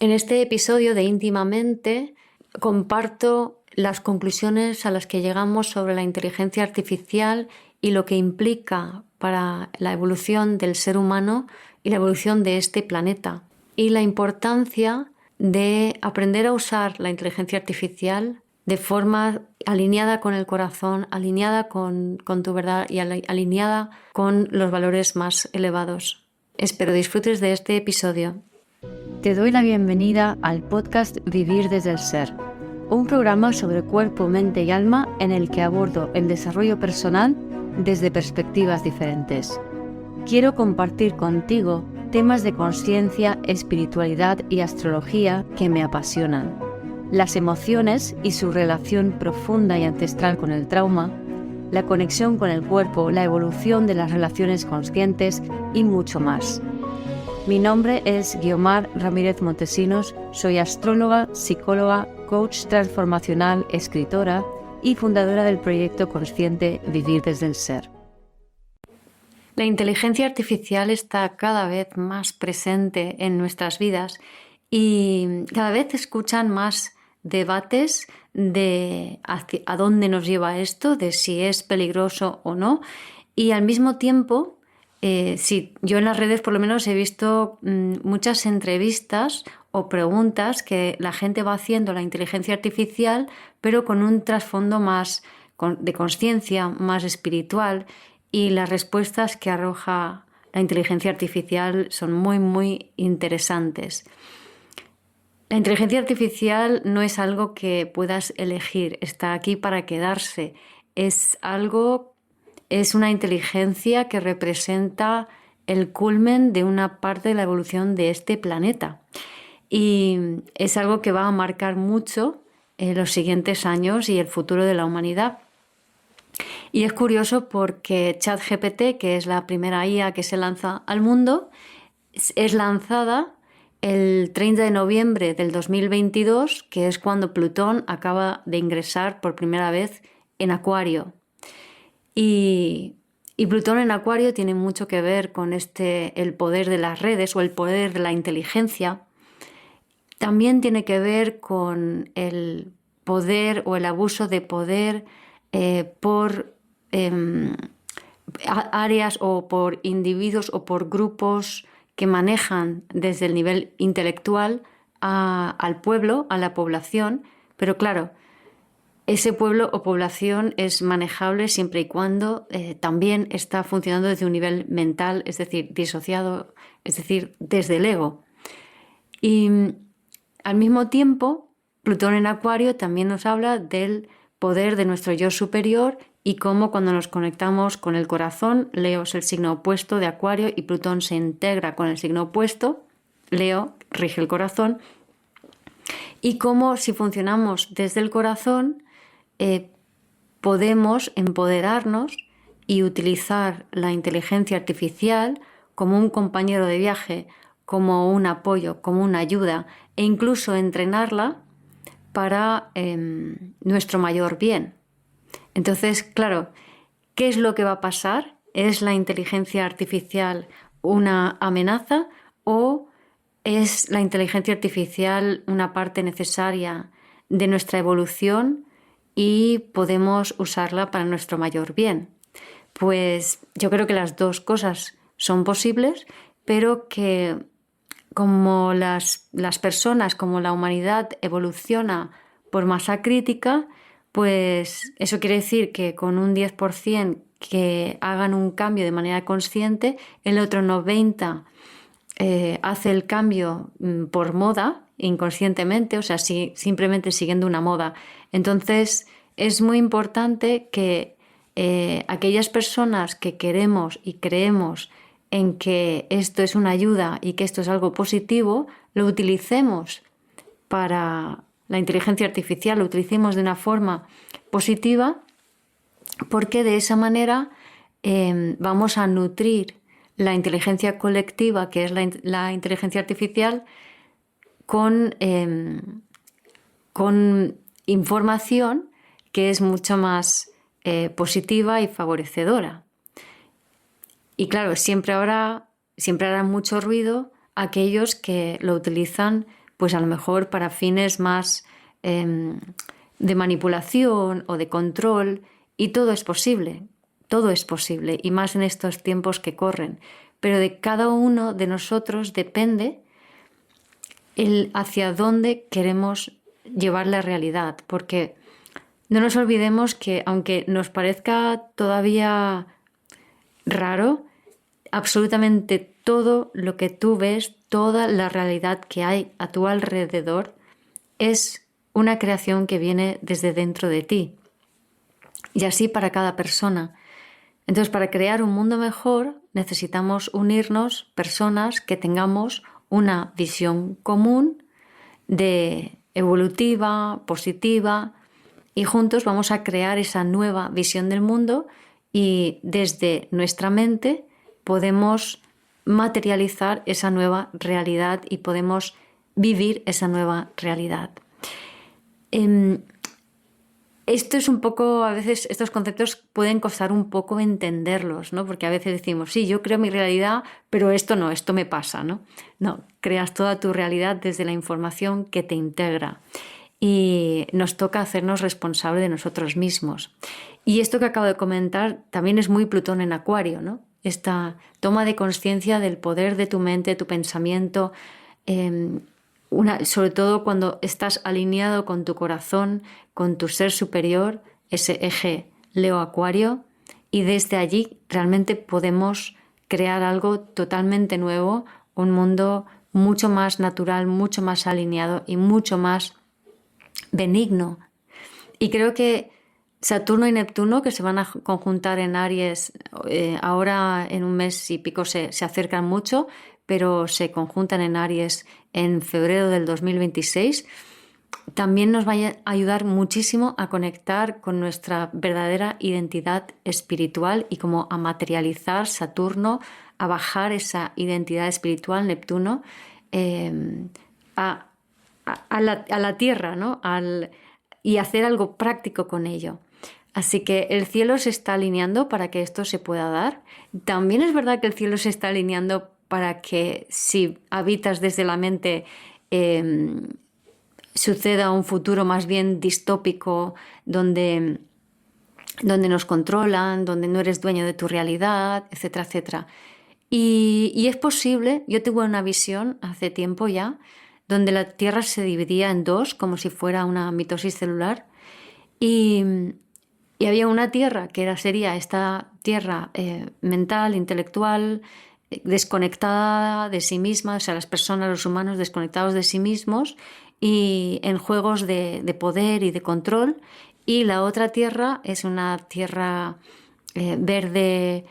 En este episodio de Íntimamente comparto las conclusiones a las que llegamos sobre la inteligencia artificial y lo que implica para la evolución del ser humano y la evolución de este planeta. Y la importancia de aprender a usar la inteligencia artificial de forma alineada con el corazón, alineada con tu verdad y alineada con los valores más elevados. Espero disfrutes de este episodio. Te doy la bienvenida al podcast Vivir desde el Ser, un programa sobre cuerpo, mente y alma en el que abordo el desarrollo personal desde perspectivas diferentes. Quiero compartir contigo temas de conciencia, espiritualidad y astrología que me apasionan, las emociones y su relación profunda y ancestral con el trauma, la conexión con el cuerpo, la evolución de las relaciones conscientes y mucho más. Mi nombre es Guiomar Ramírez Montesinos, soy astróloga, psicóloga, coach transformacional, escritora y fundadora del proyecto consciente Vivir desde el Ser. La inteligencia artificial está cada vez más presente en nuestras vidas y cada vez se escuchan más debates de a dónde nos lleva esto, de si es peligroso o no, y al mismo tiempo sí, yo en las redes por lo menos he visto muchas entrevistas o preguntas que la gente va haciendo a la inteligencia artificial, pero con un trasfondo más de consciencia, más espiritual, y las respuestas que arroja la inteligencia artificial son muy, muy interesantes. La inteligencia artificial no es algo que puedas elegir, está aquí para quedarse, es una inteligencia que representa el culmen de una parte de la evolución de este planeta. Y es algo que va a marcar mucho en los siguientes años y el futuro de la humanidad. Y es curioso porque ChatGPT, que es la primera IA que se lanza al mundo, es lanzada el 30 de noviembre del 2022, que es cuando Plutón acaba de ingresar por primera vez en Acuario. Y Plutón en Acuario tiene mucho que ver con el poder de las redes o el poder de la inteligencia. También tiene que ver con el poder o el abuso de poder por áreas o por individuos o por grupos que manejan desde el nivel intelectual al pueblo, a la población. Pero claro, ese pueblo o población es manejable siempre y cuando también está funcionando desde un nivel mental, es decir, disociado, es decir, desde el ego. Y al mismo tiempo, Plutón en Acuario también nos habla del poder de nuestro yo superior y cómo cuando nos conectamos con el corazón, Leo es el signo opuesto de Acuario y Plutón se integra con el signo opuesto, Leo rige el corazón, y cómo si funcionamos desde el corazón podemos empoderarnos y utilizar la inteligencia artificial como un compañero de viaje, como un apoyo, como una ayuda e incluso entrenarla para nuestro mayor bien. Entonces, claro, ¿qué es lo que va a pasar? ¿Es la inteligencia artificial una amenaza o es la inteligencia artificial una parte necesaria de nuestra evolución y podemos usarla para nuestro mayor bien? Pues yo creo que las dos cosas son posibles, pero que como las personas, como la humanidad evoluciona por masa crítica, pues eso quiere decir que con un 10% que hagan un cambio de manera consciente, el otro 90% hace el cambio por moda, inconscientemente, o sea, simplemente siguiendo una moda. Entonces, es muy importante que aquellas personas que queremos y creemos en que esto es una ayuda y que esto es algo positivo, lo utilicemos para la inteligencia artificial, lo utilicemos de una forma positiva, porque de esa manera vamos a nutrir la inteligencia colectiva, que es la inteligencia artificial, con información que es mucho más positiva y favorecedora. Y claro, siempre hará mucho ruido aquellos que lo utilizan pues a lo mejor para fines más de manipulación o de control, y todo es posible, y más en estos tiempos que corren. Pero de cada uno de nosotros depende hacia dónde queremos llevar la realidad, porque no nos olvidemos que aunque nos parezca todavía raro, absolutamente todo lo que tú ves, toda la realidad que hay a tu alrededor es una creación que viene desde dentro de ti. Y así para cada persona. Entonces, para crear un mundo mejor necesitamos unirnos personas que tengamos una visión común evolutiva, positiva, y juntos vamos a crear esa nueva visión del mundo y desde nuestra mente podemos materializar esa nueva realidad y podemos vivir esa nueva realidad. Esto es un poco, a veces estos conceptos pueden costar un poco entenderlos, ¿no? Porque a veces decimos, sí, yo creo mi realidad, pero esto no, esto me pasa, ¿no? No, creas toda tu realidad desde la información que te integra. Y nos toca hacernos responsables de nosotros mismos. Y esto que acabo de comentar también es muy Plutón en Acuario, ¿no? Esta toma de conciencia del poder de tu mente, tu pensamiento, sobre todo cuando estás alineado con tu corazón, con tu ser superior, ese eje Leo-Acuario, y desde allí realmente podemos crear algo totalmente nuevo, un mundo mucho más natural, mucho más alineado y mucho más benigno. Y creo que Saturno y Neptuno, que se van a conjuntar en Aries, ahora en un mes y pico se acercan mucho, pero se conjuntan en Aries en febrero del 2026, también nos va a ayudar muchísimo a conectar con nuestra verdadera identidad espiritual y como a materializar Saturno, a bajar esa identidad espiritual, Neptuno, a la Tierra, ¿no? Y hacer algo práctico con ello. Así que el cielo se está alineando para que esto se pueda dar. También es verdad que el cielo se está alineando para que si habitas desde la mente suceda un futuro más bien distópico donde nos controlan, donde no eres dueño de tu realidad, etcétera, etcétera. Y es posible, yo tuve una visión hace tiempo ya, donde la Tierra se dividía en dos, como si fuera una mitosis celular, y había una Tierra que sería esta Tierra mental, intelectual, desconectada de sí misma, o sea, las personas, los humanos desconectados de sí mismos y en juegos de poder y de control, y la otra Tierra es una Tierra verde,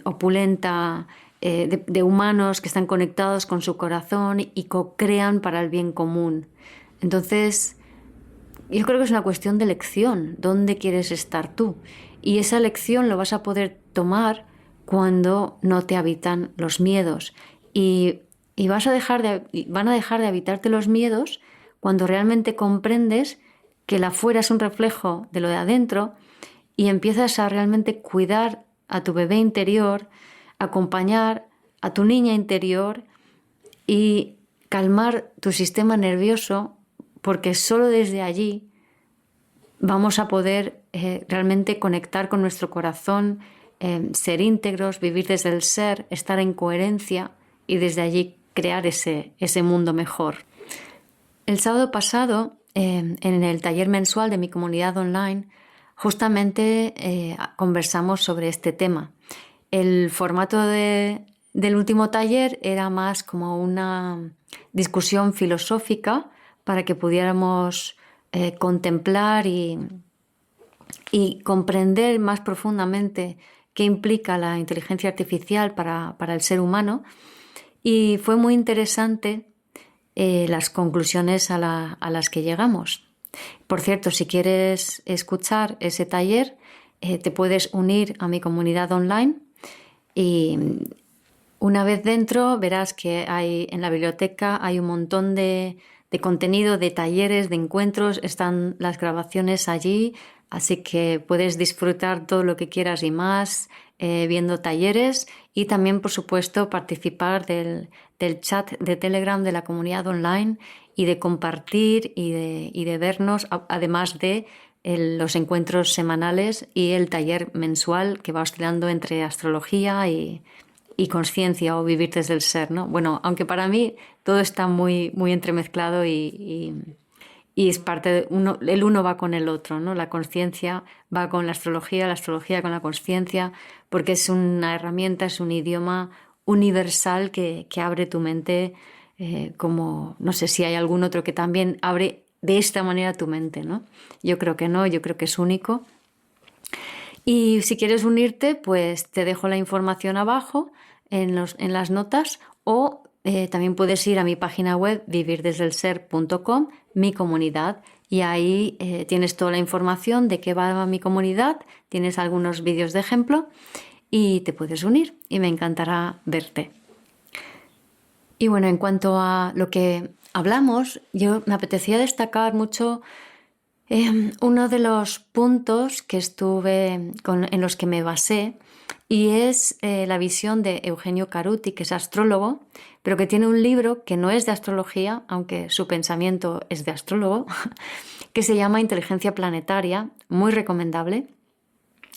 opulenta, de humanos que están conectados con su corazón y co-crean para el bien común. Entonces, yo creo que es una cuestión de elección, ¿dónde quieres estar tú? Y esa elección lo vas a poder tomar cuando no te habitan los miedos. Y van a dejar de habitarte los miedos cuando realmente comprendes que el afuera es un reflejo de lo de adentro y empiezas a realmente cuidar a tu bebé interior, acompañar a tu niña interior y calmar tu sistema nervioso, porque solo desde allí vamos a poder realmente conectar con nuestro corazón, ser íntegros, vivir desde el ser, estar en coherencia y desde allí crear ese mundo mejor. El sábado pasado, en el taller mensual de mi comunidad online, justamente conversamos sobre este tema. El formato del último taller era más como una discusión filosófica para que pudiéramos contemplar y comprender más profundamente qué implica la inteligencia artificial para el ser humano. Y fue muy interesante las conclusiones a las que llegamos. Por cierto, si quieres escuchar ese taller, te puedes unir a mi comunidad online y una vez dentro verás que en la biblioteca hay un montón de contenido, de talleres, de encuentros, están las grabaciones allí, así que puedes disfrutar todo lo que quieras y más. viendo talleres y también, por supuesto, participar del chat de Telegram de la comunidad online y de compartir y de vernos, además de los encuentros semanales y el taller mensual que va oscilando entre astrología y conciencia o vivir desde el ser, ¿no? Bueno, aunque para mí todo está muy, muy entremezclado y es parte de el uno va con el otro, ¿no? La conciencia va con la astrología con la conciencia, porque es una herramienta, es un idioma universal que abre tu mente, como no sé si hay algún otro que también abre de esta manera tu mente, ¿no? Yo creo que no, yo creo que es único. Y si quieres unirte, pues te dejo la información abajo en las notas o también puedes ir a mi página web vivirdesdelser.com, mi comunidad, y ahí tienes toda la información de qué va mi comunidad, tienes algunos vídeos de ejemplo y te puedes unir y me encantará verte. Y bueno, en cuanto a lo que hablamos, me apetecía destacar mucho uno de los puntos que en los que me basé, y es la visión de Eugenio Caruti, que es astrólogo, pero que tiene un libro que no es de astrología, aunque su pensamiento es de astrólogo, que se llama Inteligencia Planetaria, muy recomendable.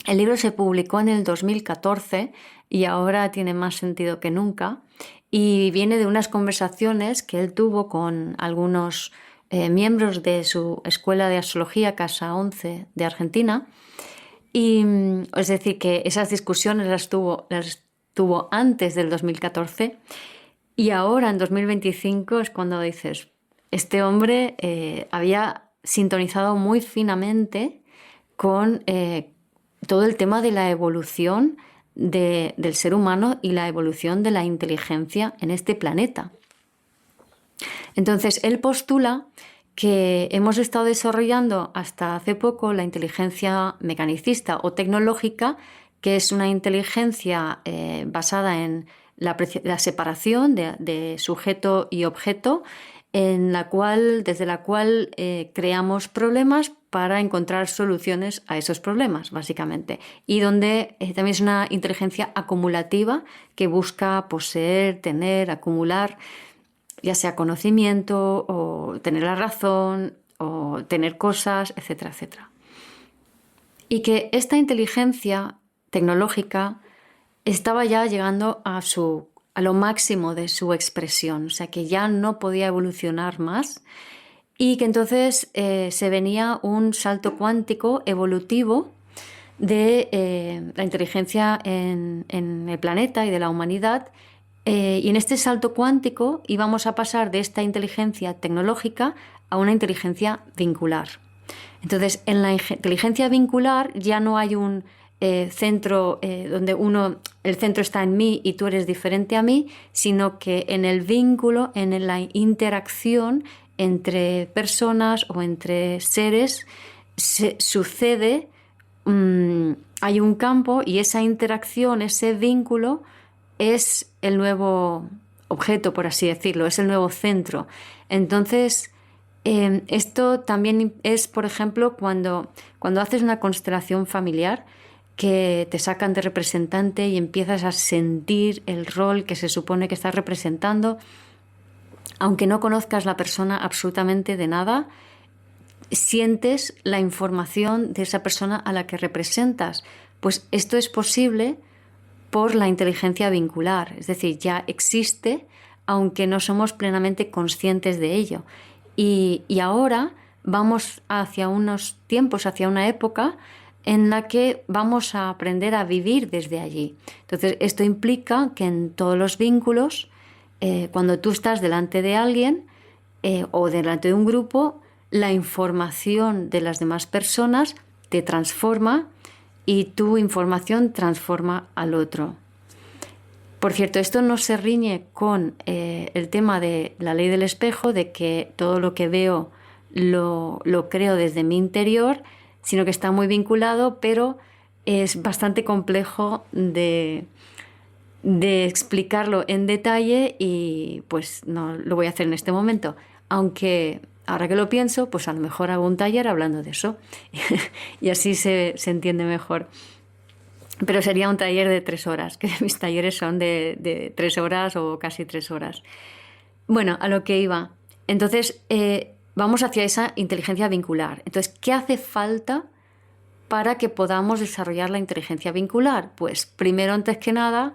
El libro se publicó en el 2014 y ahora tiene más sentido que nunca, y viene de unas conversaciones que él tuvo con algunos miembros de su escuela de astrología Casa 11 de Argentina. Y es decir, que esas discusiones las tuvo antes del 2014 y ahora en 2025 es cuando dices, este hombre había sintonizado muy finamente con todo el tema de la evolución del ser humano y la evolución de la inteligencia en este planeta. Entonces, él postula que hemos estado desarrollando hasta hace poco la inteligencia mecanicista o tecnológica, que es una inteligencia basada en la separación de sujeto y objeto, desde la cual creamos problemas para encontrar soluciones a esos problemas, básicamente. Y donde también es una inteligencia acumulativa que busca poseer, tener, acumular, ya sea conocimiento o tener la razón o tener cosas, etcétera, etcétera. Y que esta inteligencia tecnológica estaba ya llegando a lo máximo de su expresión, o sea que ya no podía evolucionar más y que entonces se venía un salto cuántico evolutivo de la inteligencia en el planeta y de la humanidad. Y en este salto cuántico íbamos a pasar de esta inteligencia tecnológica a una inteligencia vincular. Entonces, en la inteligencia vincular ya no hay un centro donde el centro está en mí y tú eres diferente a mí, sino que en el vínculo, en la interacción entre personas o entre seres, sucede, hay un campo y esa interacción, ese vínculo, es el nuevo objeto, por así decirlo, es el nuevo centro. Entonces, esto también es, por ejemplo, cuando haces una constelación familiar, que te sacan de representante y empiezas a sentir el rol que se supone que estás representando, aunque no conozcas la persona absolutamente de nada, sientes la información de esa persona a la que representas. Pues esto es posible por la inteligencia vincular, es decir, ya existe, aunque no somos plenamente conscientes de ello. Y ahora vamos hacia unos tiempos, hacia una época en la que vamos a aprender a vivir desde allí. Entonces, esto implica que en todos los vínculos, cuando tú estás delante de alguien o delante de un grupo, la información de las demás personas te transforma y tu información transforma al otro. Por cierto, esto no se riñe con el tema de la ley del espejo, de que todo lo que veo lo creo desde mi interior, sino que está muy vinculado, pero es bastante complejo de explicarlo en detalle y pues no lo voy a hacer en este momento. Aunque ahora que lo pienso, pues a lo mejor hago un taller hablando de eso y así se entiende mejor. Pero sería un taller de 3 horas, que mis talleres son de 3 horas o casi 3 horas. Bueno, a lo que iba. Entonces, vamos hacia esa inteligencia vincular. Entonces, ¿qué hace falta para que podamos desarrollar la inteligencia vincular? Pues primero, antes que nada,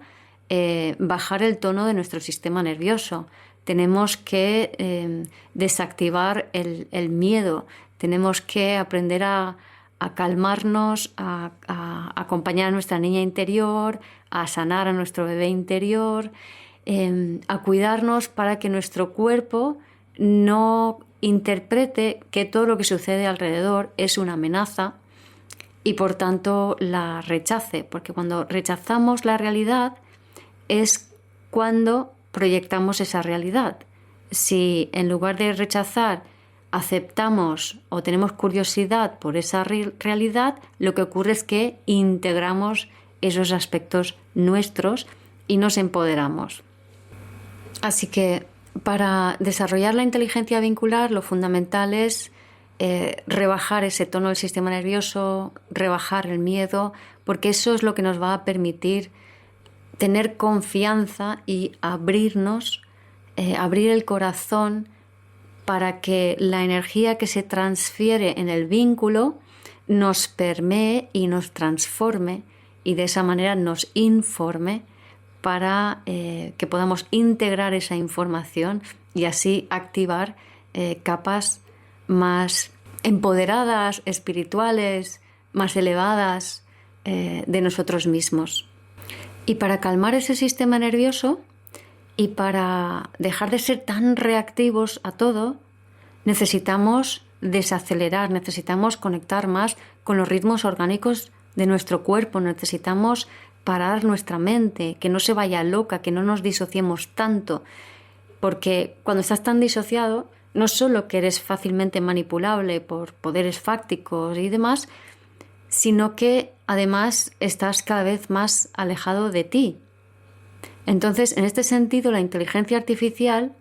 bajar el tono de nuestro sistema nervioso. Tenemos que desactivar el miedo. Tenemos que aprender a calmarnos, a acompañar a nuestra niña interior, a sanar a nuestro bebé interior, a cuidarnos para que nuestro cuerpo no interprete que todo lo que sucede alrededor es una amenaza y por tanto la rechace, porque cuando rechazamos la realidad es cuando proyectamos esa realidad. Si en lugar de rechazar aceptamos o tenemos curiosidad por esa realidad, lo que ocurre es que integramos esos aspectos nuestros y nos empoderamos. Así que para desarrollar la inteligencia vincular, lo fundamental es rebajar ese tono del sistema nervioso, rebajar el miedo, porque eso es lo que nos va a permitir tener confianza y abrirnos, abrir el corazón para que la energía que se transfiere en el vínculo nos permee y nos transforme y de esa manera nos informe para que podamos integrar esa información y así activar capas más empoderadas, espirituales, más elevadas de nosotros mismos. Y para calmar ese sistema nervioso y para dejar de ser tan reactivos a todo, necesitamos desacelerar, necesitamos conectar más con los ritmos orgánicos de nuestro cuerpo, necesitamos parar nuestra mente, que no se vaya loca, que no nos disociemos tanto, porque cuando estás tan disociado, no solo que eres fácilmente manipulable por poderes fácticos y demás, sino que además estás cada vez más alejado de ti. Entonces, en este sentido, la inteligencia artificial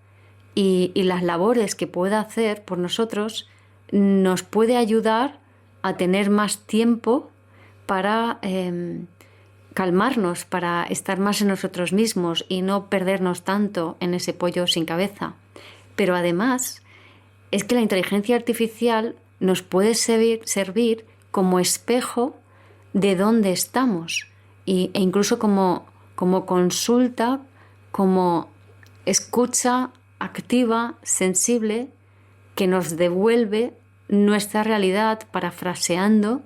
y las labores que pueda hacer por nosotros nos puede ayudar a tener más tiempo para calmarnos, para estar más en nosotros mismos y no perdernos tanto en ese pollo sin cabeza. Pero además, es que la inteligencia artificial nos puede servir como espejo de dónde estamos e incluso como consulta, como escucha activa, sensible, que nos devuelve nuestra realidad parafraseando,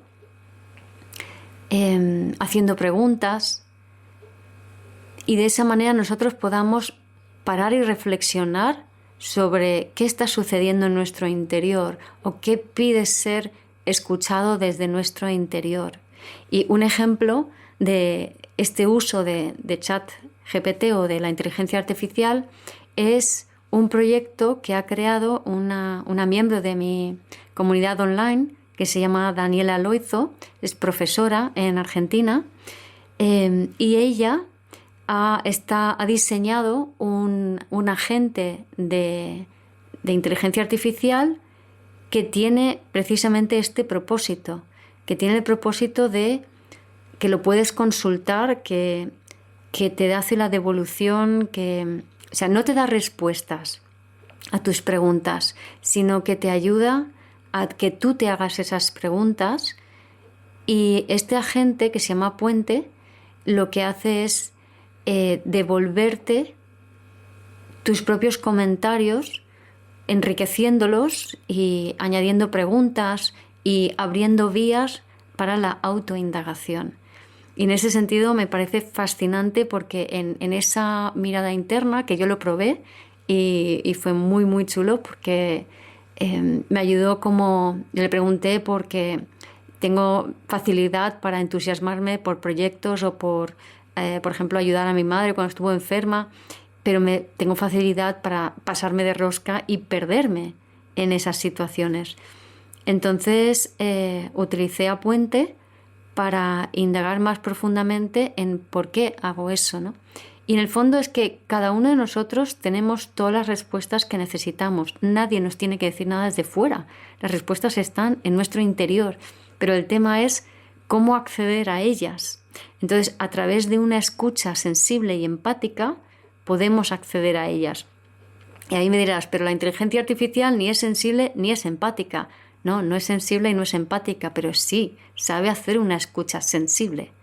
haciendo preguntas, y de esa manera nosotros podamos parar y reflexionar sobre qué está sucediendo en nuestro interior o qué pide ser escuchado desde nuestro interior. Y un ejemplo de este uso de ChatGPT o de la inteligencia artificial es un proyecto que ha creado una miembro de mi comunidad online que se llama Daniela Loizo, es profesora en Argentina, y ella ha diseñado un agente de inteligencia artificial que tiene precisamente este propósito, que tiene el propósito de que lo puedes consultar, que te hace la devolución, o sea, no te da respuestas a tus preguntas, sino que te ayuda a que tú te hagas esas preguntas. Y este agente, que se llama Puente, lo que hace es devolverte tus propios comentarios, enriqueciéndolos y añadiendo preguntas y abriendo vías para la autoindagación. Y en ese sentido me parece fascinante porque en esa mirada interna, que yo lo probé y fue muy muy chulo porque me ayudó, como le pregunté, porque tengo facilidad para entusiasmarme por proyectos o por ejemplo, ayudar a mi madre cuando estuvo enferma, pero tengo facilidad para pasarme de rosca y perderme en esas situaciones. Entonces utilicé a Puente para indagar más profundamente en por qué hago eso, ¿no? Y en el fondo es que cada uno de nosotros tenemos todas las respuestas que necesitamos. Nadie nos tiene que decir nada desde fuera. Las respuestas están en nuestro interior. Pero el tema es cómo acceder a ellas. Entonces, a través de una escucha sensible y empática, podemos acceder a ellas. Y ahí me dirás, pero la inteligencia artificial ni es sensible ni es empática. No, no es sensible y no es empática, pero sí sabe hacer una escucha sensible.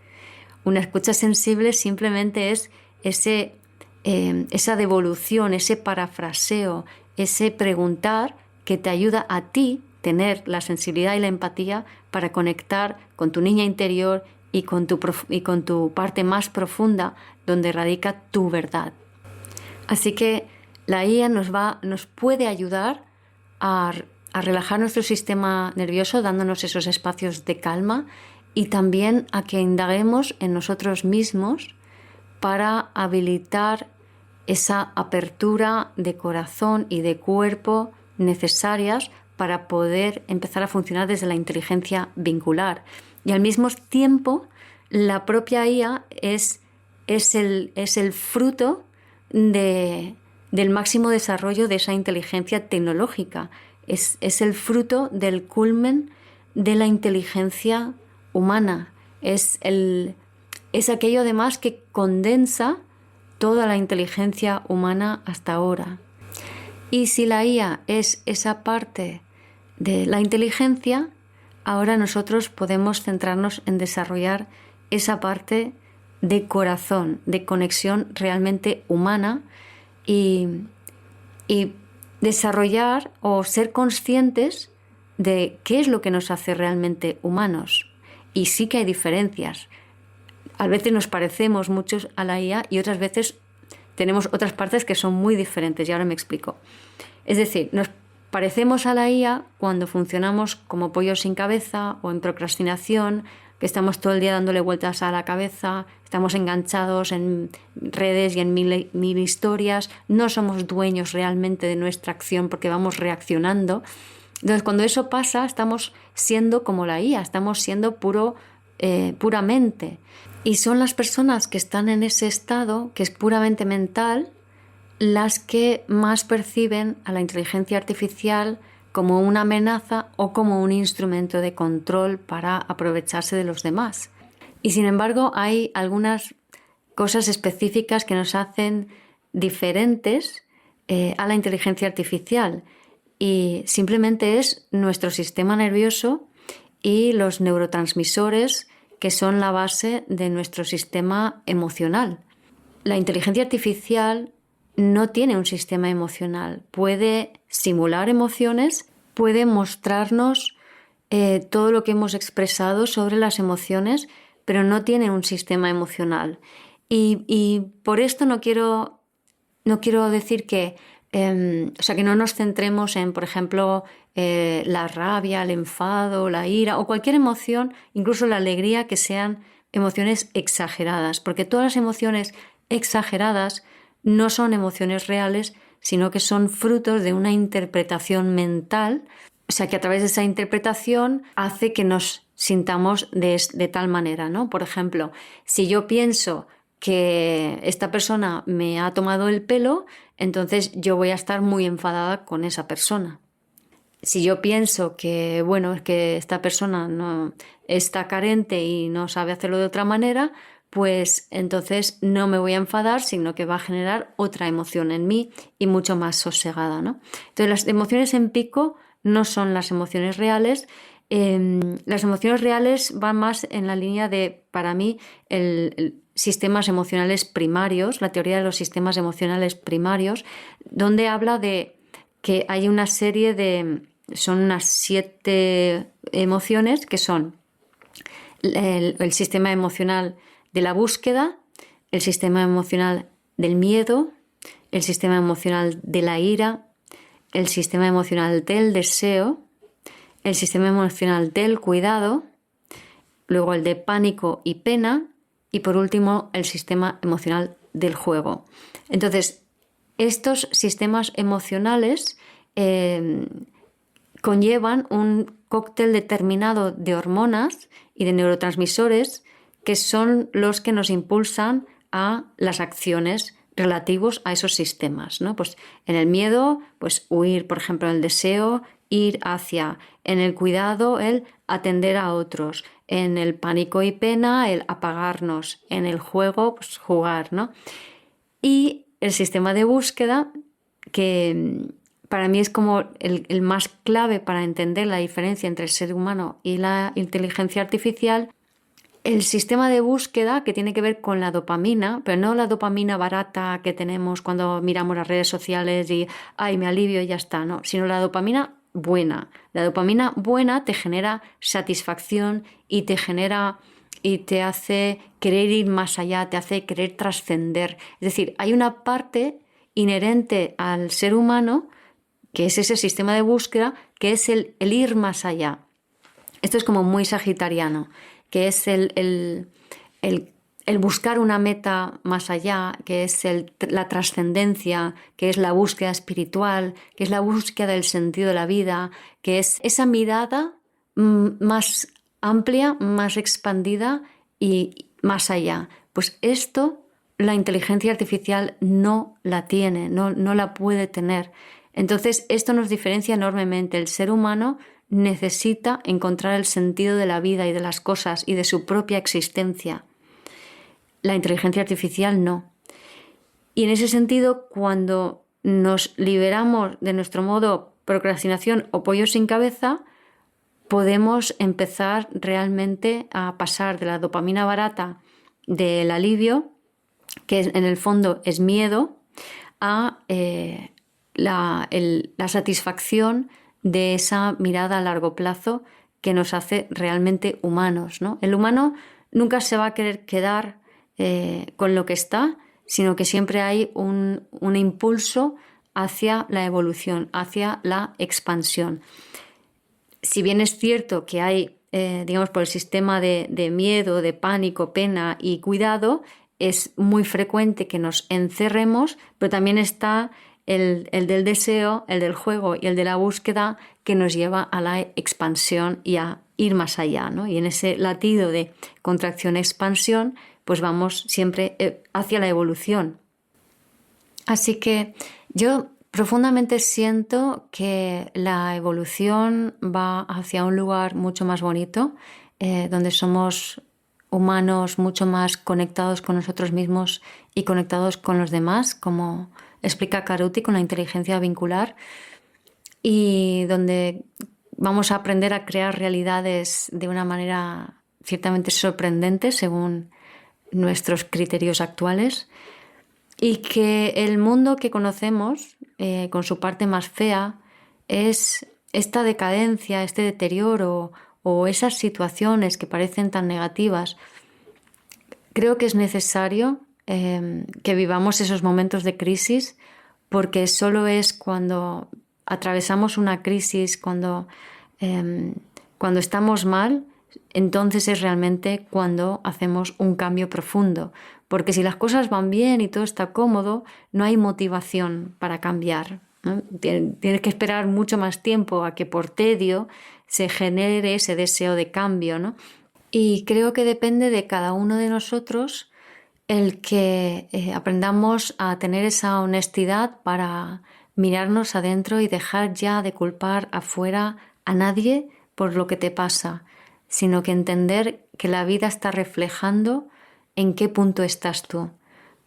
Una escucha sensible simplemente es esa devolución, ese parafraseo, ese preguntar que te ayuda a ti tener la sensibilidad y la empatía para conectar con tu niña interior y con tu parte más profunda donde radica tu verdad. Así que la IA nos puede ayudar a relajar nuestro sistema nervioso, dándonos esos espacios de calma y también a que indaguemos en nosotros mismos para habilitar esa apertura de corazón y de cuerpo necesarias para poder empezar a funcionar desde la inteligencia vincular. Y al mismo tiempo, la propia IA es el fruto del máximo desarrollo de esa inteligencia tecnológica. Es el fruto del culmen de la inteligencia humana. Es aquello además que condensa toda la inteligencia humana hasta ahora. Y si la IA es esa parte de la inteligencia, ahora nosotros podemos centrarnos en desarrollar esa parte de corazón, de conexión realmente humana y desarrollar o ser conscientes de qué es lo que nos hace realmente humanos. Y sí que hay diferencias. A veces nos parecemos muchos a la IA y otras veces tenemos otras partes que son muy diferentes, y ahora me explico. Es decir, nos parecemos a la IA cuando funcionamos como pollos sin cabeza o en procrastinación, que estamos todo el día dándole vueltas a la cabeza, estamos enganchados en redes y en mil historias, no somos dueños realmente de nuestra acción porque vamos reaccionando. Entonces, cuando eso pasa, estamos siendo como la IA, estamos siendo puramente. Y son las personas que están en ese estado, que es puramente mental, las que más perciben a la inteligencia artificial como una amenaza o como un instrumento de control para aprovecharse de los demás. Y sin embargo, hay algunas cosas específicas que nos hacen diferentes a la inteligencia artificial, y simplemente es nuestro sistema nervioso y los neurotransmisores que son la base de nuestro sistema emocional. La inteligencia artificial no tiene un sistema emocional. Puede simular emociones, puede mostrarnos todo lo que hemos expresado sobre las emociones, pero no tiene un sistema emocional. Y por esto no quiero decir que no nos centremos en, por ejemplo, la rabia, el enfado, la ira o cualquier emoción, incluso la alegría, que sean emociones exageradas, porque todas las emociones exageradas no son emociones reales, sino que son frutos de una interpretación mental, o sea que a través de esa interpretación hace que nos sintamos de tal manera, ¿no? Por ejemplo, si yo pienso que esta persona me ha tomado el pelo, entonces yo voy a estar muy enfadada con esa persona. Si yo pienso que, es que esta persona no está carente y no sabe hacerlo de otra manera, pues entonces no me voy a enfadar, sino que va a generar otra emoción en mí y mucho más sosegada, ¿no? Entonces las emociones en pico no son las emociones reales. Las emociones reales van más en la línea de, para mí, el sistemas emocionales primarios, la teoría de los sistemas emocionales primarios, donde habla de que hay una serie son unas 7 emociones que son el sistema emocional de la búsqueda, el sistema emocional del miedo, el sistema emocional de la ira, el sistema emocional del deseo, el sistema emocional del cuidado, luego el de pánico y pena y por último el sistema emocional del juego. Entonces, estos sistemas emocionales conllevan un cóctel determinado de hormonas y de neurotransmisores que son los que nos impulsan a las acciones relativos a esos sistemas, ¿no? Pues en el miedo, pues huir, por ejemplo, en el deseo, ir hacia, en el cuidado, el atender a otros, en el pánico y pena, el apagarnos, en el juego, pues jugar, ¿no? Y el sistema de búsqueda, que para mí es como el más clave para entender la diferencia entre el ser humano y la inteligencia artificial. El sistema de búsqueda, que tiene que ver con la dopamina, pero no la dopamina barata que tenemos cuando miramos las redes sociales y ¡ay, me alivio y ya está! No, sino la dopamina buena. La dopamina buena te genera satisfacción y te hace querer ir más allá, te hace querer trascender. Es decir, hay una parte inherente al ser humano que es ese sistema de búsqueda, que es el ir más allá. Esto es como muy sagitariano, que es el buscar una meta más allá, que es la trascendencia, que es la búsqueda espiritual, que es la búsqueda del sentido de la vida, que es esa mirada más amplia, más expandida y más allá. Pues esto la inteligencia artificial no la tiene, no la puede tener. Entonces esto nos diferencia enormemente. El ser humano necesita encontrar el sentido de la vida y de las cosas y de su propia existencia. La inteligencia artificial no. Y en ese sentido, cuando nos liberamos de nuestro modo procrastinación o pollo sin cabeza, podemos empezar realmente a pasar de la dopamina barata del alivio, que en el fondo es miedo, a la satisfacción de esa mirada a largo plazo que nos hace realmente humanos, ¿no? El humano nunca se va a querer quedar con lo que está, sino que siempre hay un impulso hacia la evolución, hacia la expansión. Si bien es cierto que hay, digamos, por el sistema de miedo, de pánico, pena y cuidado, es muy frecuente que nos encerremos, pero también está el del deseo, el del juego y el de la búsqueda, que nos lleva a la expansión y a ir más allá, ¿no? Y en ese latido de contracción-expansión, pues vamos siempre hacia la evolución. Así que yo profundamente siento que la evolución va hacia un lugar mucho más bonito, donde somos humanos mucho más conectados con nosotros mismos y conectados con los demás, como explica Caruti con la inteligencia vincular, y donde vamos a aprender a crear realidades de una manera ciertamente sorprendente según nuestros criterios actuales, y que el mundo que conocemos, con su parte más fea, es esta decadencia, este deterioro o esas situaciones que parecen tan negativas. Creo que es necesario que vivamos esos momentos de crisis, porque solo es cuando atravesamos una crisis, cuando estamos mal, entonces es realmente cuando hacemos un cambio profundo. Porque si las cosas van bien y todo está cómodo, no hay motivación para cambiar, ¿no? Tienes que esperar mucho más tiempo a que por tedio se genere ese deseo de cambio, ¿no? Y creo que depende de cada uno de nosotros el que aprendamos a tener esa honestidad para mirarnos adentro y dejar ya de culpar afuera a nadie por lo que te pasa, sino que entender que la vida está reflejando en qué punto estás tú.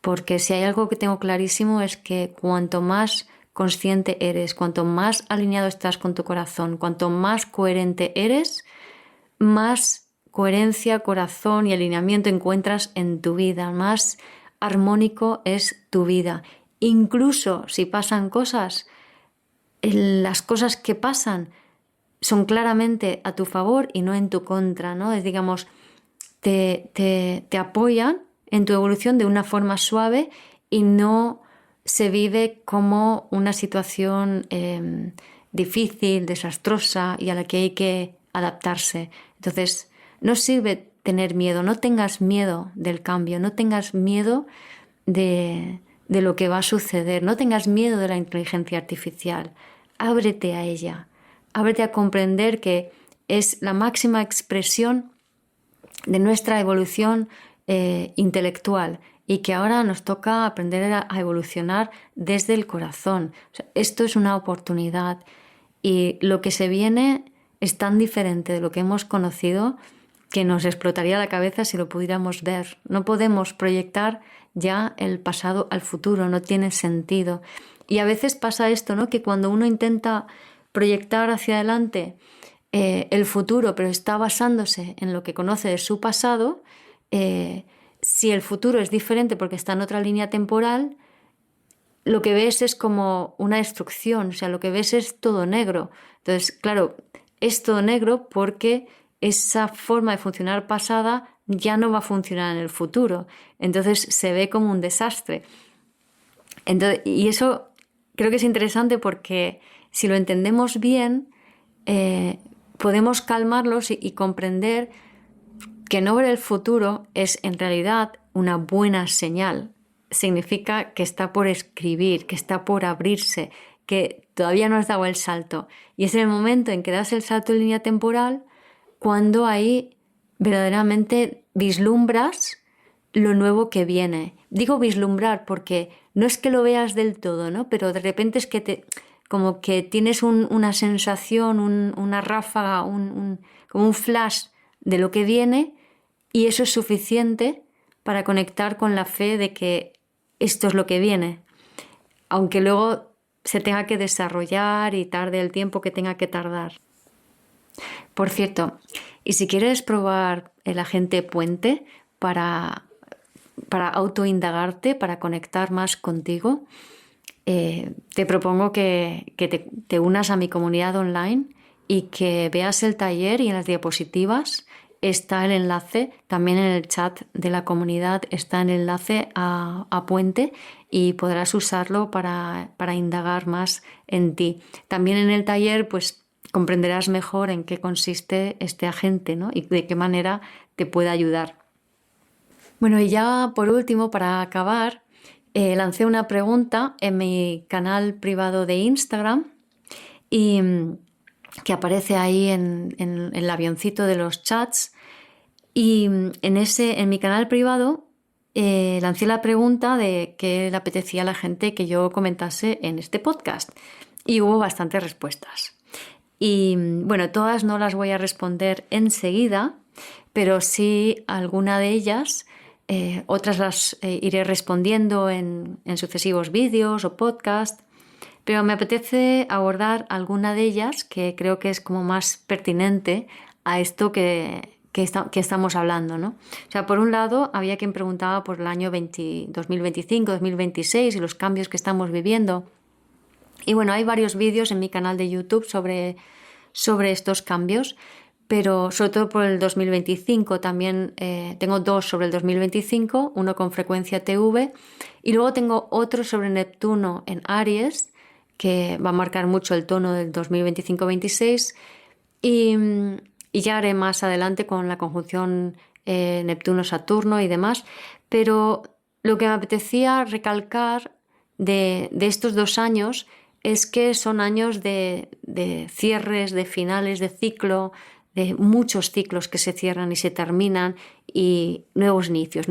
Porque si hay algo que tengo clarísimo es que cuanto más consciente eres, cuanto más alineado estás con tu corazón, cuanto más coherente eres, más coherencia, corazón y alineamiento encuentras en tu vida, más armónico es tu vida. Incluso si pasan cosas, las cosas que pasan son claramente a tu favor y no en tu contra, ¿no? Es, digamos, te apoyan en tu evolución de una forma suave y no se vive como una situación difícil, desastrosa y a la que hay que adaptarse. Entonces, no sirve tener miedo, no tengas miedo del cambio, no tengas miedo de lo que va a suceder, no tengas miedo de la inteligencia artificial. Ábrete a ella, ábrete a comprender que es la máxima expresión de nuestra evolución intelectual y que ahora nos toca aprender a evolucionar desde el corazón. O sea, esto es una oportunidad y lo que se viene es tan diferente de lo que hemos conocido que nos explotaría la cabeza si lo pudiéramos ver. No podemos proyectar ya el pasado al futuro, no tiene sentido. Y a veces pasa esto, ¿no? Que cuando uno intenta proyectar hacia adelante el futuro, pero está basándose en lo que conoce de su pasado, si el futuro es diferente porque está en otra línea temporal, lo que ves es como una destrucción, o sea, lo que ves es todo negro. Entonces, claro, es todo negro porque esa forma de funcionar pasada ya no va a funcionar en el futuro. Entonces se ve como un desastre. Entonces, y eso creo que es interesante porque si lo entendemos bien, podemos calmarlos y comprender que no ver el futuro es en realidad una buena señal. Significa que está por escribir, que está por abrirse, que todavía no has dado el salto. Y es en el momento en que das el salto en línea temporal cuando ahí verdaderamente vislumbras lo nuevo que viene. Digo vislumbrar porque no es que lo veas del todo, ¿no? Pero de repente es que como que tienes una sensación, una ráfaga, como un flash de lo que viene, y eso es suficiente para conectar con la fe de que esto es lo que viene. Aunque luego se tenga que desarrollar y tarde el tiempo que tenga que tardar. Por cierto, y si quieres probar el agente puente para autoindagarte, para conectar más contigo, te propongo que te unas a mi comunidad online y que veas el taller, y en las diapositivas está el enlace, también en el chat de la comunidad está el enlace a Puente y podrás usarlo para indagar más en ti. También en el taller pues comprenderás mejor en qué consiste este agente, ¿no? Y de qué manera te puede ayudar. Bueno, y ya por último, para acabar, lancé una pregunta en mi canal privado de Instagram y que aparece ahí en el avioncito de los chats, y en mi canal privado lancé la pregunta de qué le apetecía a la gente que yo comentase en este podcast, y hubo bastantes respuestas. Y bueno, todas no las voy a responder enseguida, pero sí alguna de ellas, otras las iré respondiendo en sucesivos vídeos o podcasts. Pero me apetece abordar alguna de ellas que creo que es como más pertinente a esto que estamos hablando, ¿no? O sea, por un lado, había quien preguntaba por el año 2025, 2026 y los cambios que estamos viviendo. Y bueno, hay varios vídeos en mi canal de YouTube sobre estos cambios, pero sobre todo por el 2025. También tengo dos sobre el 2025, uno con frecuencia TV, y luego tengo otro sobre Neptuno en Aries, que va a marcar mucho el tono del 2025-26, y ya haré más adelante con la conjunción Neptuno-Saturno y demás. Pero lo que me apetecía recalcar de estos 2 años es que son años de cierres, de finales de ciclo, de muchos ciclos que se cierran y se terminan, y nuevos inicios.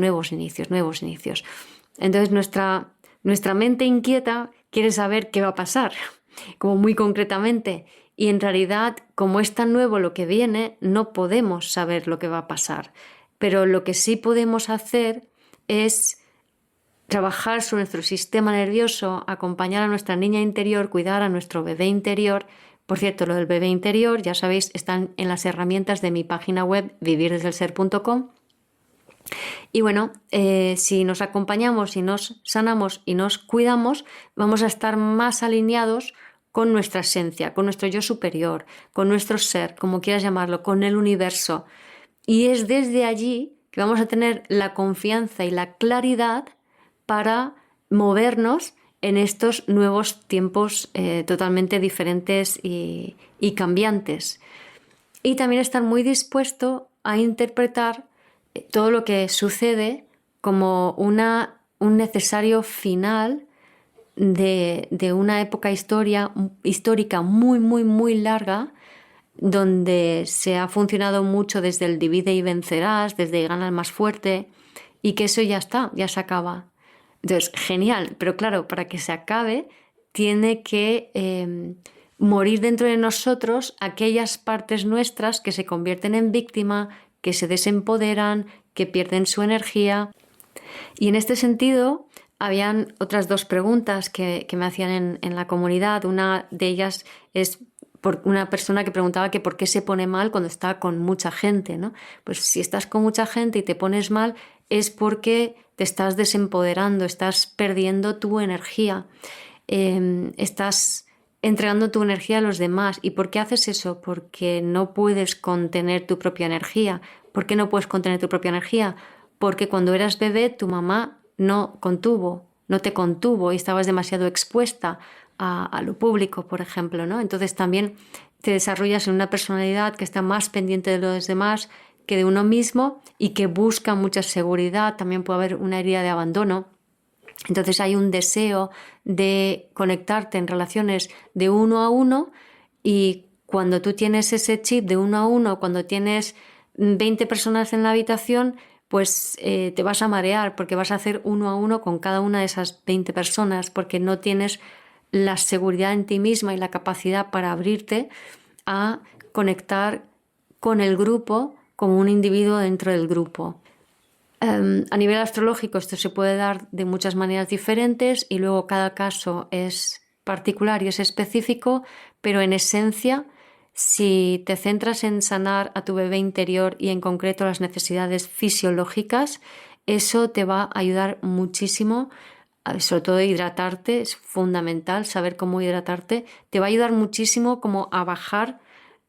Entonces nuestra mente inquieta quiere saber qué va a pasar, como muy concretamente, y en realidad, como es tan nuevo lo que viene, no podemos saber lo que va a pasar. Pero lo que sí podemos hacer es trabajar sobre nuestro sistema nervioso, acompañar a nuestra niña interior, cuidar a nuestro bebé interior. Por cierto, lo del bebé interior, ya sabéis, están en las herramientas de mi página web vivirdesdelser.com. Y bueno, si nos acompañamos y nos sanamos y nos cuidamos, vamos a estar más alineados con nuestra esencia, con nuestro yo superior, con nuestro ser, como quieras llamarlo, con el universo. Y es desde allí que vamos a tener la confianza y la claridad para movernos en estos nuevos tiempos totalmente diferentes y cambiantes. Y también estar muy dispuesto a interpretar todo lo que sucede como un necesario final de una época histórica muy, muy, muy larga, donde se ha funcionado mucho desde el divide y vencerás, desde gana el más fuerte, y que eso ya está, ya se acaba. Entonces, genial, pero claro, para que se acabe tiene que morir dentro de nosotros aquellas partes nuestras que se convierten en víctima, que se desempoderan, que pierden su energía. Y en este sentido, habían otras dos preguntas que me hacían en la comunidad. Una de ellas es por una persona que preguntaba que por qué se pone mal cuando está con mucha gente, ¿no? Pues si estás con mucha gente y te pones mal es porque te estás desempoderando, estás perdiendo tu energía, estás entregando tu energía a los demás. ¿Y por qué haces eso? Porque no puedes contener tu propia energía. ¿Por qué no puedes contener tu propia energía? Porque cuando eras bebé tu mamá no te contuvo y estabas demasiado expuesta a lo público, por ejemplo, ¿no? Entonces también te desarrollas en una personalidad que está más pendiente de los demás que de uno mismo y que busca mucha seguridad. También puede haber una herida de abandono. Entonces hay un deseo de conectarte en relaciones de uno a uno, y cuando tú tienes ese chip de uno a uno, cuando tienes 20 personas en la habitación, pues te vas a marear porque vas a hacer uno a uno con cada una de esas 20 personas, porque no tienes la seguridad en ti misma y la capacidad para abrirte a conectar con el grupo como un individuo dentro del grupo. A nivel astrológico esto se puede dar de muchas maneras diferentes y luego cada caso es particular y es específico, pero en esencia, si te centras en sanar a tu bebé interior y en concreto las necesidades fisiológicas, eso te va a ayudar muchísimo, sobre todo hidratarte, es fundamental saber cómo hidratarte, te va a ayudar muchísimo como a bajar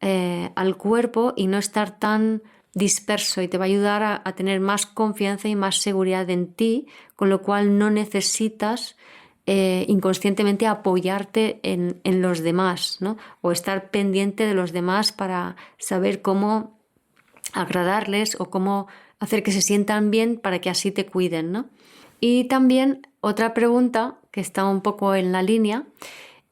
al cuerpo y no estar tan disperso, y te va a ayudar a tener más confianza y más seguridad en ti, con lo cual no necesitas inconscientemente apoyarte en los demás, ¿no? O estar pendiente de los demás para saber cómo agradarles o cómo hacer que se sientan bien para que así te cuiden, ¿no? Y también otra pregunta que está un poco en la línea,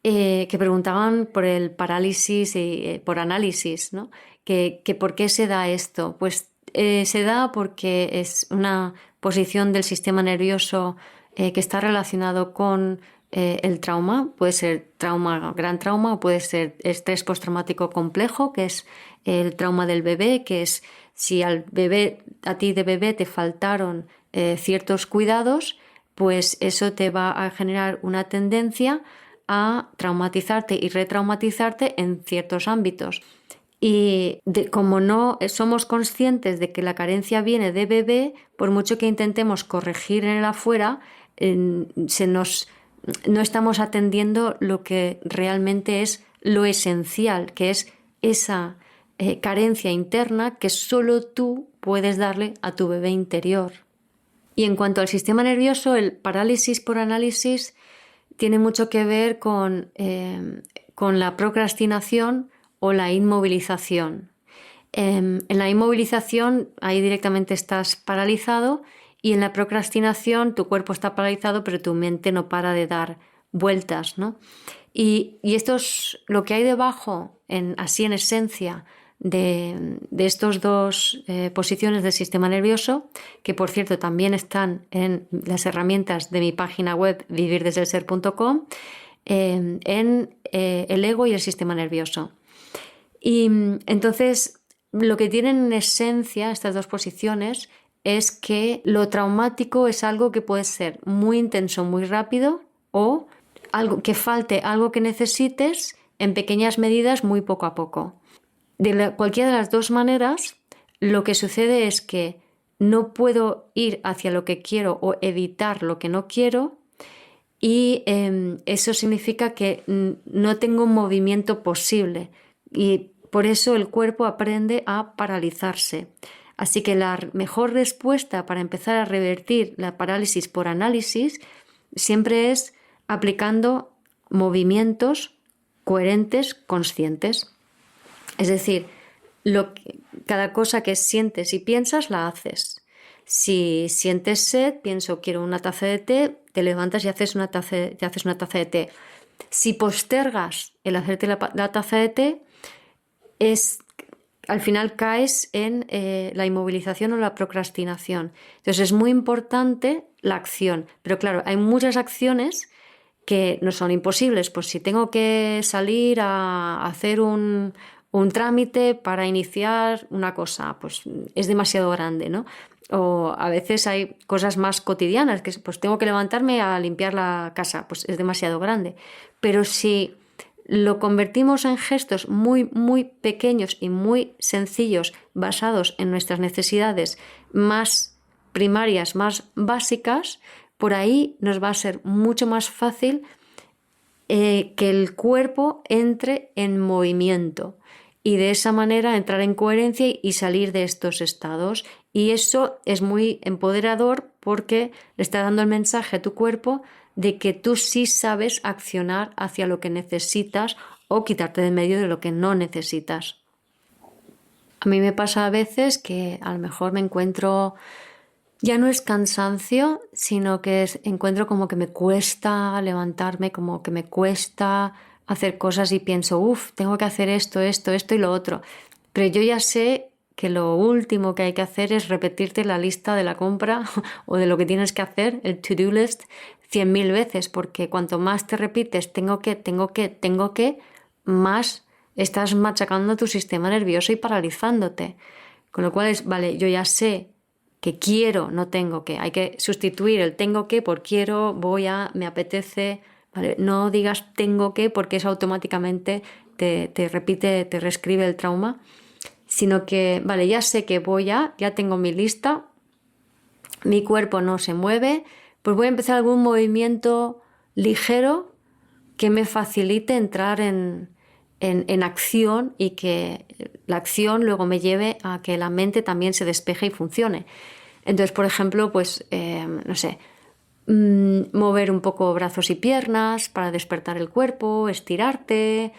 que preguntaban por el parálisis y por análisis, ¿no? Que por qué se da esto. Pues se da porque es una posición del sistema nervioso que está relacionado con el trauma. Puede ser trauma, gran trauma, o puede ser estrés postraumático complejo, que es el trauma del bebé, que es si a ti de bebé te faltaron ciertos cuidados, pues eso te va a generar una tendencia a traumatizarte y retraumatizarte en ciertos ámbitos. Y como no somos conscientes de que la carencia viene de bebé, por mucho que intentemos corregir en el afuera, no estamos atendiendo lo que realmente es lo esencial, que es esa carencia interna que solo tú puedes darle a tu bebé interior. Y en cuanto al sistema nervioso, el parálisis por análisis tiene mucho que ver con la procrastinación o la inmovilización. En la inmovilización, ahí directamente estás paralizado, y en la procrastinación tu cuerpo está paralizado, pero tu mente no para de dar vueltas, ¿no? Y esto es lo que hay debajo, así en esencia, de estos dos posiciones del sistema nervioso, que por cierto también están en las herramientas de mi página web vivirdesdelser.com, en el ego y el sistema nervioso. Y entonces lo que tienen en esencia estas dos posiciones es que lo traumático es algo que puede ser muy intenso, muy rápido, o algo que falte, algo que necesites en pequeñas medidas, muy poco a poco. Cualquiera de las dos maneras, lo que sucede es que no puedo ir hacia lo que quiero o evitar lo que no quiero, y eso significa que no tengo un movimiento posible, y por eso el cuerpo aprende a paralizarse. Así que la mejor respuesta para empezar a revertir la parálisis por análisis siempre es aplicando movimientos coherentes, conscientes. Es decir, cada cosa que sientes y piensas la haces. Si sientes sed, pienso quiero una taza de té, te levantas y te haces una taza de té. Si postergas el hacerte la taza de té, al final caes en la inmovilización o la procrastinación. Entonces es muy importante la acción, pero claro, hay muchas acciones que no son imposibles. Pues si tengo que salir a hacer un trámite para iniciar una cosa, pues es demasiado grande, ¿no? O a veces hay cosas más cotidianas, que pues tengo que levantarme a limpiar la casa, pues es demasiado grande. Pero si lo convertimos en gestos muy, muy pequeños y muy sencillos, basados en nuestras necesidades más primarias, más básicas, por ahí nos va a ser mucho más fácil que el cuerpo entre en movimiento y de esa manera entrar en coherencia y salir de estos estados. Y eso es muy empoderador porque le está dando el mensaje a tu cuerpo de que tú sí sabes accionar hacia lo que necesitas o quitarte de medio de lo que no necesitas. A mí me pasa a veces que a lo mejor me encuentro, ya no es cansancio, sino que encuentro como que me cuesta levantarme, como que me cuesta hacer cosas y pienso, tengo que hacer esto y lo otro. Pero yo ya sé que lo último que hay que hacer es repetirte la lista de la compra o de lo que tienes que hacer, el to-do list, 100.000 veces, porque cuanto más te repites tengo que, más estás machacando tu sistema nervioso y paralizándote. Con lo cual vale, yo ya sé que quiero, no tengo que. Hay que sustituir el tengo que por quiero, voy a, me apetece. ¿Vale? No digas tengo que porque eso automáticamente te repite, te reescribe el trauma, sino que, vale, ya sé que ya tengo mi lista, mi cuerpo no se mueve, pues voy a empezar algún movimiento ligero que me facilite entrar en acción y que la acción luego me lleve a que la mente también se despeje y funcione. Entonces, por ejemplo, pues, no sé, mover un poco brazos y piernas para despertar el cuerpo, estirarte,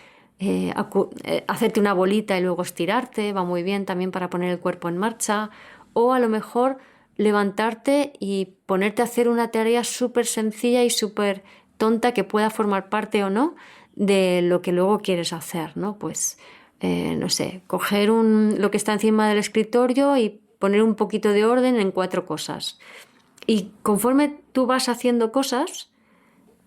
hacerte una bolita y luego estirarte, va muy bien también para poner el cuerpo en marcha, o a lo mejor levantarte y ponerte a hacer una tarea súper sencilla y súper tonta que pueda formar parte o no de lo que luego quieres hacer, ¿no? Pues, no sé, coger lo que está encima del escritorio y poner un poquito de orden en 4 cosas. Y conforme tú vas haciendo cosas,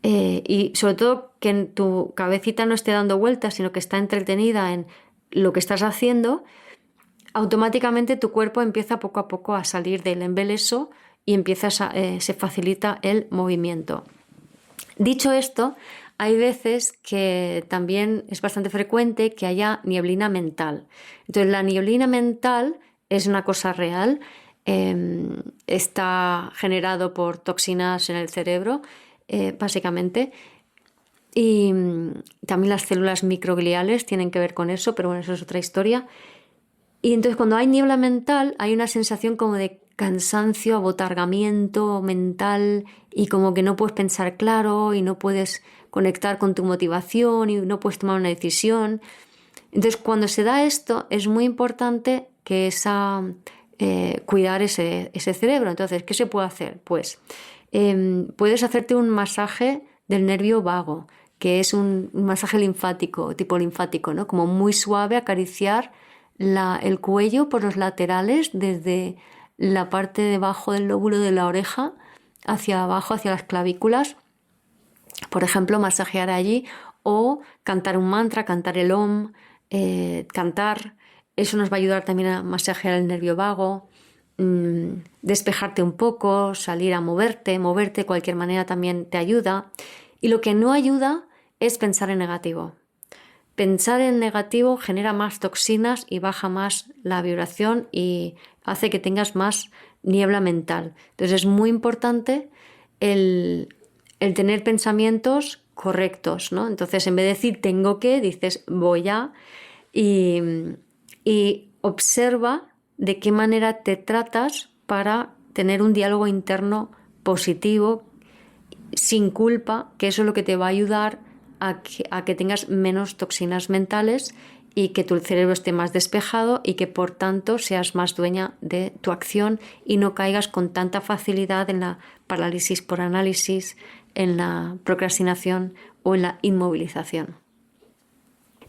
y sobre todo que en tu cabecita no esté dando vueltas, sino que está entretenida en lo que estás haciendo, automáticamente tu cuerpo empieza poco a poco a salir del embeleso y se facilita el movimiento. Dicho esto, hay veces que también es bastante frecuente que haya nieblina mental. Entonces, la nieblina mental es una cosa real. Está generado por toxinas en el cerebro, básicamente, y también las células microgliales tienen que ver con eso, pero bueno, eso es otra historia. Y entonces cuando hay niebla mental hay una sensación como de cansancio, abotargamiento mental y como que no puedes pensar claro y no puedes conectar con tu motivación y no puedes tomar una decisión. Entonces cuando se da esto es muy importante que cuidar ese cerebro. Entonces, ¿qué se puede hacer? Pues puedes hacerte un masaje del nervio vago, que es un masaje linfático, tipo linfático, ¿no? Como muy suave, acariciar el cuello por los laterales, desde la parte de abajo del lóbulo de la oreja hacia abajo, hacia las clavículas. Por ejemplo, masajear allí o cantar un mantra, cantar el Om, cantar. Eso nos va a ayudar también a masajear el nervio vago, despejarte un poco, salir a moverte de cualquier manera también te ayuda. Y lo que no ayuda es pensar en negativo. Pensar en negativo genera más toxinas y baja más la vibración y hace que tengas más niebla mental. Entonces es muy importante el tener pensamientos correctos, ¿no? Entonces en vez de decir tengo que, dices voy a, y observa de qué manera te tratas para tener un diálogo interno positivo, sin culpa, que eso es lo que te va a ayudar a que tengas menos toxinas mentales y que tu cerebro esté más despejado y que por tanto seas más dueña de tu acción y no caigas con tanta facilidad en la parálisis por análisis, en la procrastinación o en la inmovilización.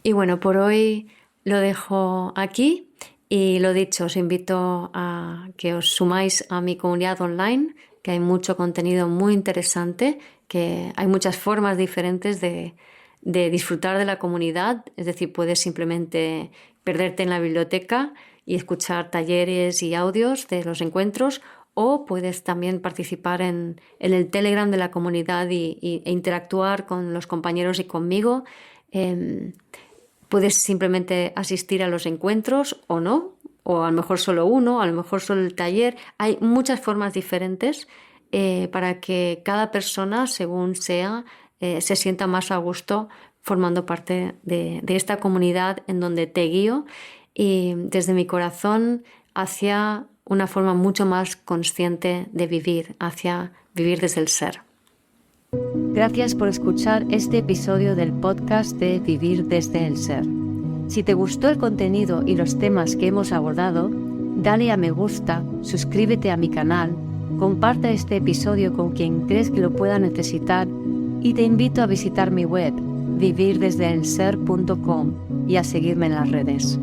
Y bueno, por hoy lo dejo aquí y lo dicho, os invito a que os sumáis a mi comunidad online que hay mucho contenido muy interesante, que hay muchas formas diferentes de disfrutar de la comunidad. Es decir, puedes simplemente perderte en la biblioteca y escuchar talleres y audios de los encuentros, o puedes también participar en el Telegram de la comunidad e interactuar con los compañeros y conmigo. Puedes simplemente asistir a los encuentros o no, o a lo mejor solo uno, a lo mejor solo el taller. Hay muchas formas diferentes para que cada persona, según sea, se sienta más a gusto formando parte de esta comunidad en donde te guío y desde mi corazón hacia una forma mucho más consciente de vivir, hacia vivir desde el ser. Gracias por escuchar este episodio del podcast de Vivir desde el Ser. Si te gustó el contenido y los temas que hemos abordado, dale a me gusta, suscríbete a mi canal, comparte este episodio con quien crees que lo pueda necesitar y te invito a visitar mi web vivirdesdeelser.com y a seguirme en las redes.